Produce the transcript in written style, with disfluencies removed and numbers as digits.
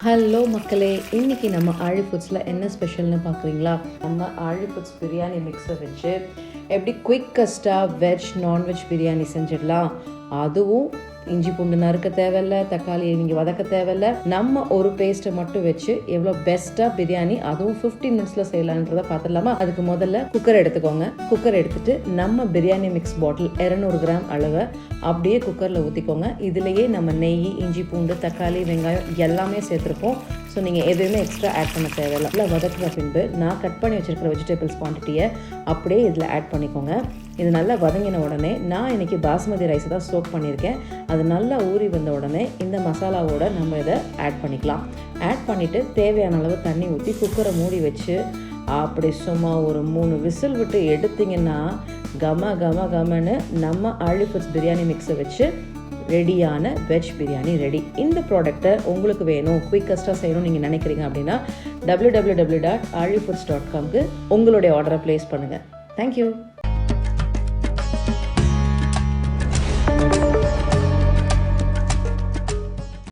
Hello மக்களே, இன்றைக்கி நம்ம ஆழி ஃபுட்ஸில் என்ன ஸ்பெஷல்னு பார்க்குறீங்களா? நம்ம ஆழி ஃபுட்ஸ் பிரியாணி மிக்ஸை வச்சு எப்படி குயிக்கஸ்ட்டாக வெஜ் நான்வெஜ் பிரியாணி செஞ்சிடலாம். அதுவும் இஞ்சி பூண்டு நறுக்க தேவையில்ல, தக்காளியை நீங்கள் வதக்க தேவையில்ல. நம்ம ஒரு பேஸ்ட்டை மட்டும் வச்சு எவ்வளோ பெஸ்ட்டாக பிரியாணி அதுவும் 15 மினிட்ஸில் செய்யலான்றதை பார்த்துடலாமா? அதுக்கு முதல்ல குக்கர் எடுத்துக்கோங்க. குக்கர் எடுத்துகிட்டு நம்ம பிரியாணி மிக்ஸ் பாட்டில் 200 கிராம் அளவை அப்படியே குக்கரில் ஊற்றிக்கோங்க. இதுலேயே நம்ம நெய், இஞ்சி பூண்டு, தக்காளி, வெங்காயம் எல்லாமே சேர்த்துருப்போம். ஸோ நீங்கள் எதுவுமே எக்ஸ்ட்ரா ஆட் பண்ண தேவையில்லை. நல்லா வதக்கின பின்பு நான் கட் பண்ணி வச்சுருக்கிற வெஜிடபிள்ஸ் குவான்டிட்டியை அப்படியே இதில் ஆட் பண்ணிக்கோங்க. இது நல்லா வதங்கின உடனே நான் இன்றைக்கி பாஸ்மதி ரைஸ் தான் சோக் பண்ணியிருக்கேன். அது நல்லா ஊறி வந்த உடனே இந்த மசாலாவோட நம்ம இதை ஆட் பண்ணிக்கலாம். ஆட் பண்ணிவிட்டு தேவையான அளவு தண்ணி ஊற்றி குக்கரை மூடி வச்சு அப்படி சும்மா ஒரு 3 விசில் விட்டு எடுத்திங்கன்னா கமன்னு நம்ம ஆழி ஃபுட்ஸ் பிரியாணி மிக்ஸை வச்சு ரெடியான வெஜ் பிரியாணி ரெடி. இந்த ப்ராடக்ட்டை உங்களுக்கு வேணும், குயிக்கஸ்ட்டாக செய்யணும்னு நீங்கள் நினைக்கிறீங்க அப்படின்னா www.alifoods.com உங்களுடைய ஆர்டரை ப்ளேஸ் பண்ணுங்கள். தேங்க்யூ.